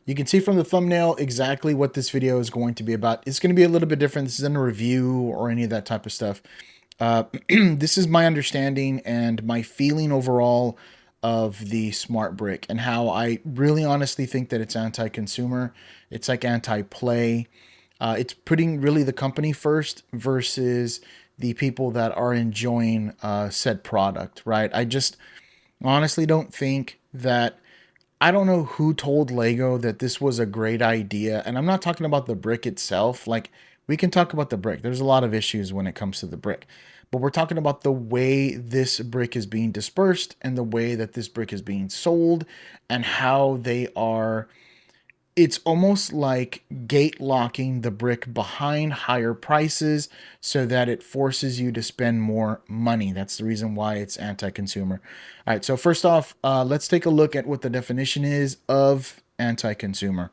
You can see from the thumbnail exactly what this video is going to be about. It's going to be a little bit different. This isn't a review or any of that type of stuff. This is my understanding and my feeling overall of the smart brick and how I really honestly think that it's anti-consumer. It's like anti-play. It's putting really the company first versus the people that are enjoying said product, right? I just honestly don't think that I don't know who told Lego that this was a great idea. And I'm not talking about the brick itself. Like, we can talk about the brick. There's a lot of issues when it comes to the brick. But we're talking about the way this brick is being dispersed and the way that this brick is being sold and how they are, it's almost like gate locking the brick behind higher prices so that it forces you to spend more money. That's the reason why it's anti-consumer. All right, so first off, let's take a look at what the definition is of anti-consumer.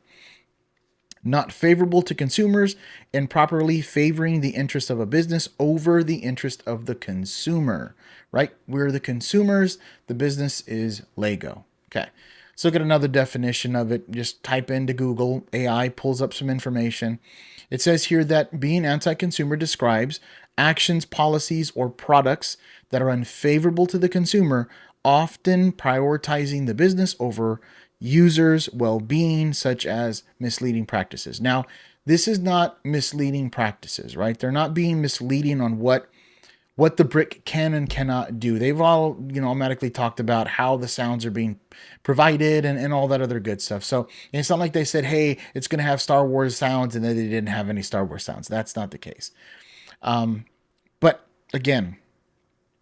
Not favorable to consumers, improperly favoring the interest of a business over the interest of the consumer, right? We're the consumers, the business is Lego. Okay. Let's look at another definition of it. Just type into Google, AI pulls up some information. It says here that being anti-consumer describes actions, policies, or products that are unfavorable to the consumer, often prioritizing the business over users' well-being, such as misleading practices. Now, this is not misleading practices, right? They're not being misleading on what the brick can and cannot do. They've all, automatically talked about how the sounds are being provided and all that other good stuff. So it's not like they said, hey, it's going to have Star Wars sounds and then they didn't have any Star Wars sounds. That's not the case. But again,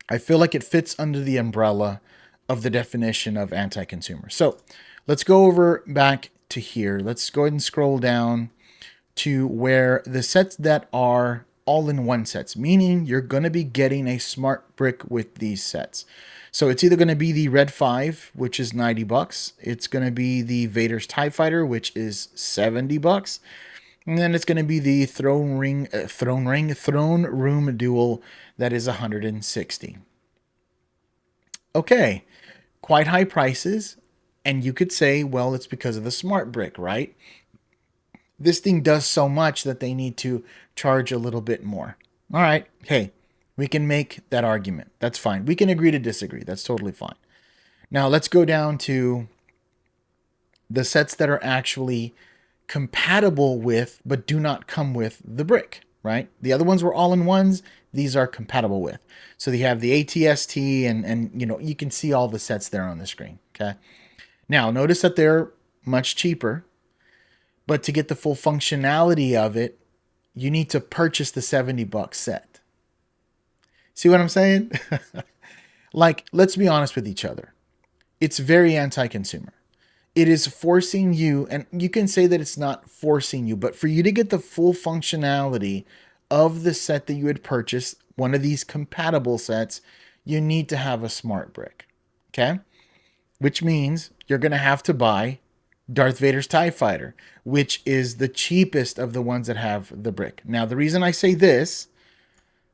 I feel like it fits under the umbrella of the definition of anti-consumer. So let's go over back to here. Let's go ahead and scroll down to where the sets that are all-in-one sets, meaning you're going to be getting a smart brick with these sets. So it's either going to be the Red 5, which is $90. It's going to be the Vader's TIE Fighter, which is $70. And then it's going to be the Throne Room Duel, that is $160. Okay, quite high prices. And you could say, well, it's because of the smart brick, right? This thing does so much that they need to charge a little bit more. All right, hey, we can make that argument. That's fine. We can agree to disagree. That's totally fine. Now let's go down to the sets that are actually compatible with, but do not come with the brick, right? The other ones were all-in-ones. These are compatible with. So you have the ATST and you can see all the sets there on the screen, okay? Now, notice that they're much cheaper, but to get the full functionality of it, you need to purchase the $70 set. See what I'm saying? Like, let's be honest with each other. It's very anti-consumer. It is forcing you, and you can say that it's not forcing you, but for you to get the full functionality of the set that you had purchased, one of these compatible sets, you need to have a smart brick. Okay? Which means you're going to have to buy Darth Vader's TIE Fighter, which is the cheapest of the ones that have the brick. Now, the reason I say this,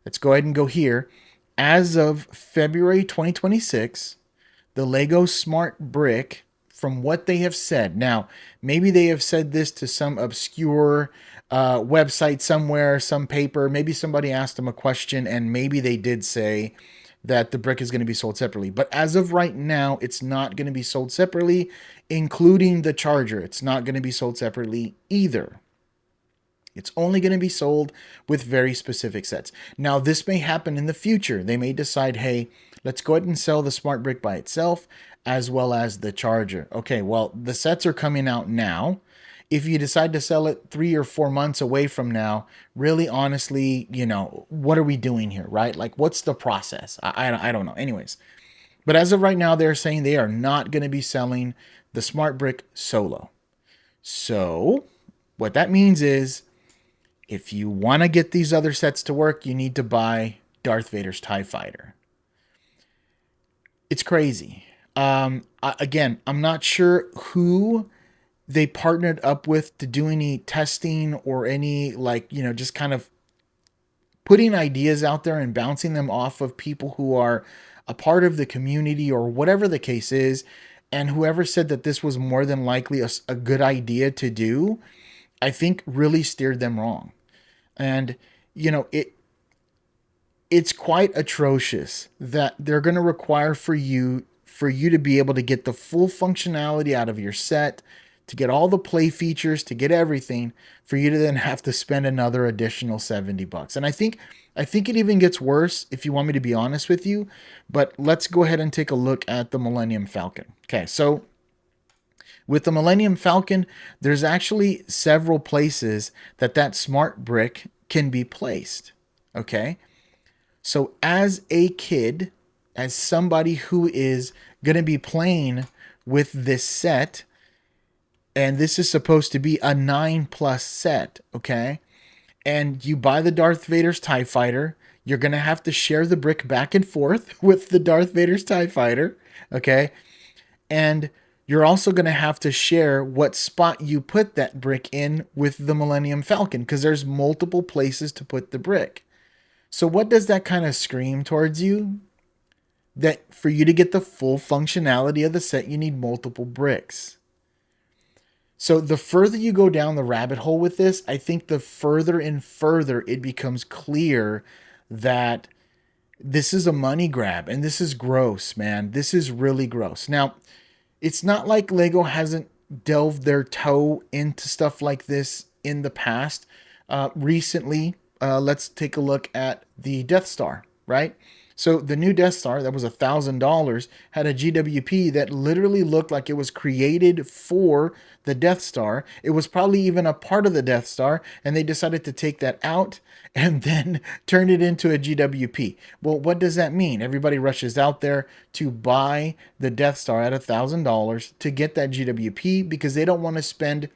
let's go ahead and go here. As of February 2026, the Lego Smart Brick, from what they have said, now, maybe they have said this to some obscure website somewhere, some paper, maybe somebody asked them a question, and maybe they did say that the brick is going to be sold separately. But as of right now, it's not going to be sold separately, including the charger. It's not going to be sold separately either. It's only going to be sold with very specific sets. Now, this may happen in the future. They may decide, hey, let's go ahead and sell the smart brick by itself as well as the charger. Okay, well, the sets are coming out now. If you decide to sell it 3 or 4 months away from now, really honestly, what are we doing here, right? Like, what's the process? I don't know. Anyways, but as of right now, they're saying they are not going to be selling the smart brick solo. So what that means is if you want to get these other sets to work, you need to buy Darth Vader's TIE Fighter. It's crazy. Again, I'm not sure who they partnered up with to do any testing or any just kind of putting ideas out there and bouncing them off of people who are a part of the community or whatever the case is. And whoever said that this was more than likely a good idea to do, I think really steered them wrong. And you know, it's quite atrocious that they're going to require for you to be able to get the full functionality out of your set, to get all the play features, to get everything, for you to then have to spend another additional $70. And I think it even gets worse, if you want me to be honest with you. But let's go ahead and take a look at the Millennium Falcon. Okay, so with the Millennium Falcon, there's actually several places that smart brick can be placed. Okay, so as a kid, as somebody who is going to be playing with this set, and this is supposed to be a 9+ set, okay? And you buy the Darth Vader's TIE Fighter, you're going to have to share the brick back and forth with the Darth Vader's TIE Fighter, okay? And you're also going to have to share what spot you put that brick in with the Millennium Falcon, because there's multiple places to put the brick. So what does that kind of scream towards you? That for you to get the full functionality of the set, you need multiple bricks. So the further you go down the rabbit hole with this, I think the further and further it becomes clear that this is a money grab, and this is gross, man. This is really gross. Now, it's not like Lego hasn't delved their toe into stuff like this in the past. Recently, let's take a look at the Death Star, right? So the new Death Star that was $1,000 had a GWP that literally looked like it was created for the Death Star. It was probably even a part of the Death Star, and they decided to take that out and then turn it into a GWP. Well, what does that mean? Everybody rushes out there to buy the Death Star at $1,000 to get that GWP because they don't want to spend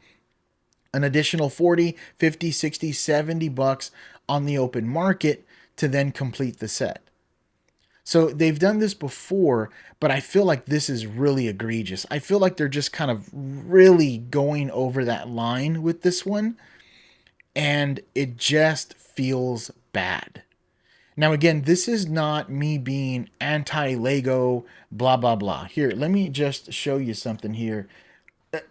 an additional 40, 50, 60, 70 bucks on the open market to then complete the set. So they've done this before, but I feel like this is really egregious. I feel like they're just kind of really going over that line with this one, and it just feels bad. Now, again, this is not me being anti-Lego, blah, blah, blah. Here, let me just show you something here.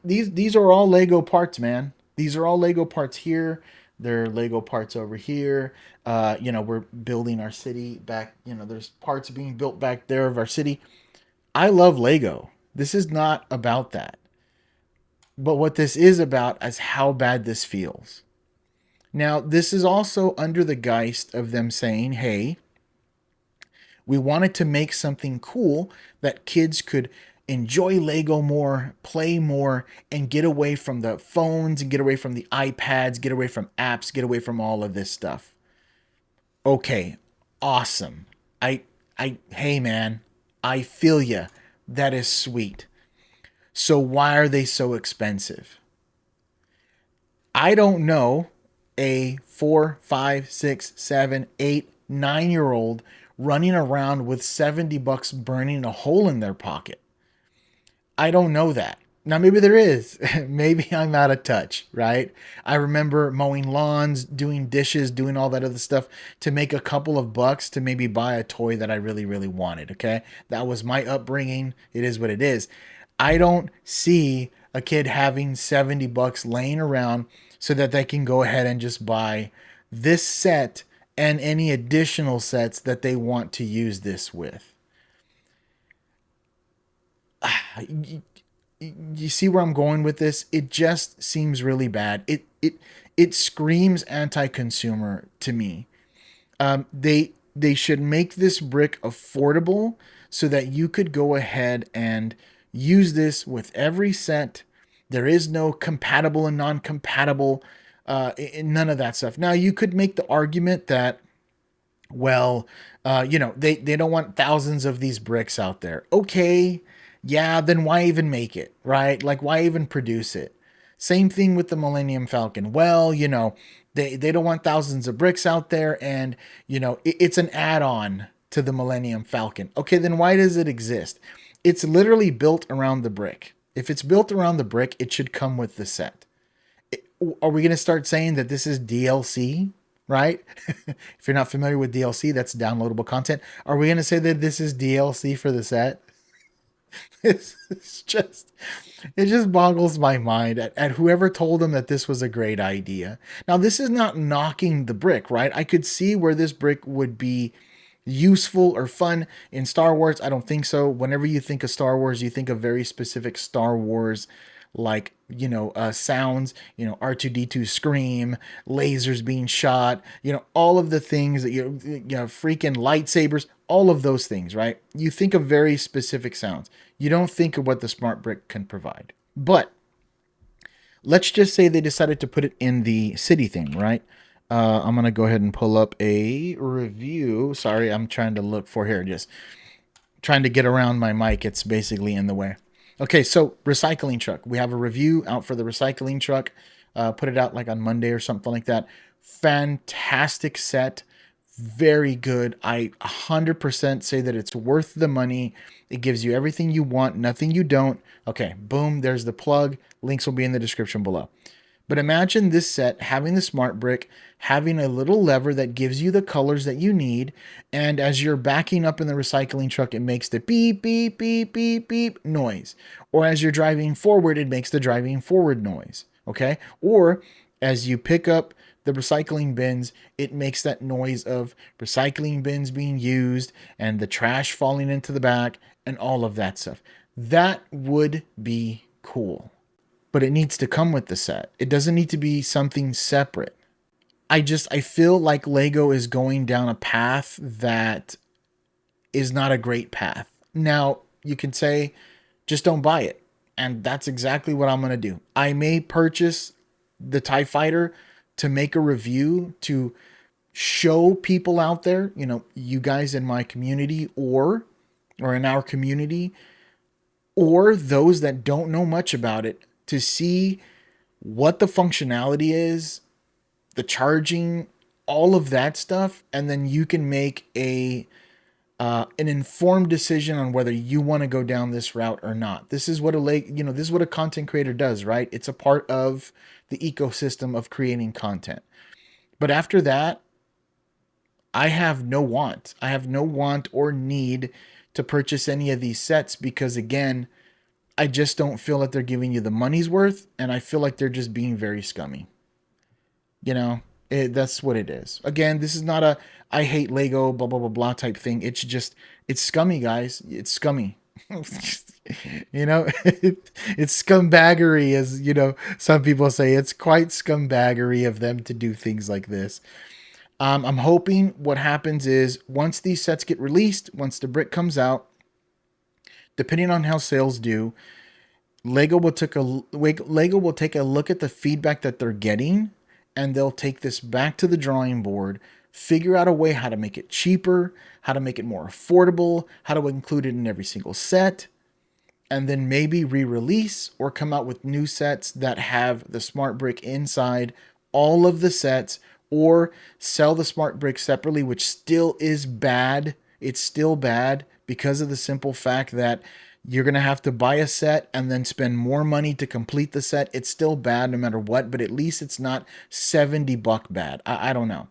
These are all Lego parts, man. These are all Lego parts here. There are Lego parts over here. We're building our city back. There's parts being built back there of our city. I love Lego. This is not about that. But what this is about is how bad this feels. Now, this is also under the geist of them saying, hey, we wanted to make something cool that kids could enjoy Lego more, play more, and get away from the phones and get away from the iPads, get away from apps, get away from all of this stuff. Okay, awesome. Hey man, I feel ya. That is sweet. So why are they so expensive? I don't know a 4, 5, 6, 7, 8, 9-year-old running around with $70 burning a hole in their pocket. I don't know that. Now, maybe there is. Maybe I'm out of touch, right? I remember mowing lawns, doing dishes, doing all that other stuff to make a couple of bucks to maybe buy a toy that I really, really wanted, okay? That was my upbringing. It is what it is. I don't see a kid having $70 laying around so that they can go ahead and just buy this set and any additional sets that they want to use this with. You see where I'm going with this? It just seems really bad. It screams anti-consumer to me. They should make this brick affordable so that you could go ahead and use this with every set. There is no compatible and non-compatible, none of that stuff. Now you could make the argument that, well, they don't want thousands of these bricks out there. Okay, yeah, then why even make it, right? Like, why even produce it? Same thing with the Millennium Falcon. Well, they don't want thousands of bricks out there, and it's an add-on to the Millennium Falcon. Okay, then why does it exist? It's literally built around the brick. If it's built around the brick, it should come with the set. Are we going to start saying that this is DLC? Right? If you're not familiar with DLC, that's downloadable content. Are we going to say that this is DLC for the set? This is just, it just boggles my mind at whoever told them that this was a great idea. Now, this is not knocking the brick, right? I could see where this brick would be useful or fun in Star Wars. I don't think so. Whenever you think of Star Wars, you think of very specific Star Wars like, sounds, R2D2 scream, lasers being shot, all of the things that freaking lightsabers, all of those things, right? You think of very specific sounds. You don't think of what the smart brick can provide. But let's just say they decided to put it in the city thing, right? I'm going to go ahead and pull up a review. Sorry, I'm trying to look for here. Just trying to get around my mic. It's basically in the way. Okay, so recycling truck. We have a review out for the recycling truck. Put it out like on Monday or something like that. Fantastic set. Very good. I 100% say that it's worth the money. It gives you everything you want, nothing you don't. Okay, boom, there's the plug. Links will be in the description below. But imagine this set having the smart brick, having a little lever that gives you the colors that you need. And as you're backing up in the recycling truck, it makes the beep, beep, beep, beep, beep noise. Or as you're driving forward, it makes the driving forward noise. Okay. Or as you pick up the recycling bins, it makes that noise of recycling bins being used and the trash falling into the back and all of that stuff. That would be cool. But it needs to come with the set. It doesn't need to be something separate. I feel like Lego is going down a path that is not a great path. Now, you can say, just don't buy it. And that's exactly what I'm going to do. I may purchase the TIE Fighter to make a review to show people out there, you guys in my community or in our community, or those that don't know much about it, to see what the functionality is, the charging, all of that stuff, and then you can make an informed decision on whether you want to go down this route or not. This is what this is what a content creator does, right? It's a part of the ecosystem of creating content. But after that, I have no want. I have no want or need to purchase any of these sets because, again, I just don't feel that they're giving you the money's worth, and I feel like they're just being very scummy. That's what it is. Again, this is not a I hate Lego, blah, blah, blah, blah type thing. It's just, it's scummy, guys. It's scummy. It's scumbaggery, as, some people say. It's quite scumbaggery of them to do things like this. I'm hoping what happens is once these sets get released, once the brick comes out, depending on how sales do, Lego will take a look at the feedback that they're getting, and they'll take this back to the drawing board, figure out a way how to make it cheaper, how to make it more affordable, how to include it in every single set, and then maybe re-release or come out with new sets that have the smart brick inside all of the sets, or sell the smart brick separately, which still is bad. It's still bad because of the simple fact that you're going to have to buy a set and then spend more money to complete the set. It's still bad no matter what, but at least it's not $70 bad. I don't know.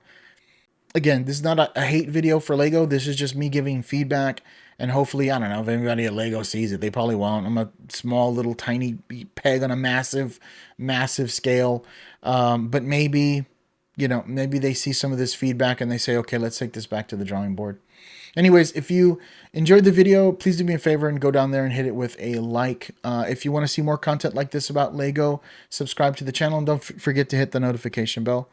Again, this is not a hate video for Lego. This is just me giving feedback, and hopefully, I don't know if anybody at Lego sees it. They probably won't. I'm a small little tiny peg on a massive, massive scale. But maybe, maybe they see some of this feedback and they say, okay, let's take this back to the drawing board. Anyways, if you enjoyed the video, please do me a favor and go down there and hit it with a like. If you want to see more content like this about Lego, subscribe to the channel, and don't forget to hit the notification bell.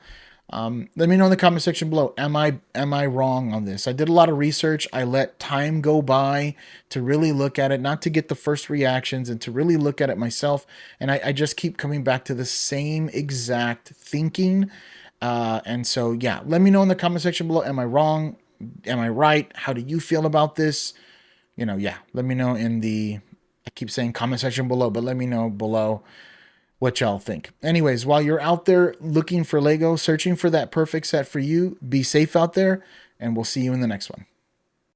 Let me know in the comment section below. Am I wrong on this? I did a lot of research. I let time go by to really look at it, not to get the first reactions, and to really look at it myself. And I just keep coming back to the same exact thinking. And so, yeah, let me know in the comment section below. Am I wrong? Am I right? How do you feel about this? Yeah, let me know in the, I keep saying comment section below, but let me know below what y'all think. Anyways, while you're out there looking for Lego, searching for that perfect set for you, be safe out there, and we'll see you in the next one.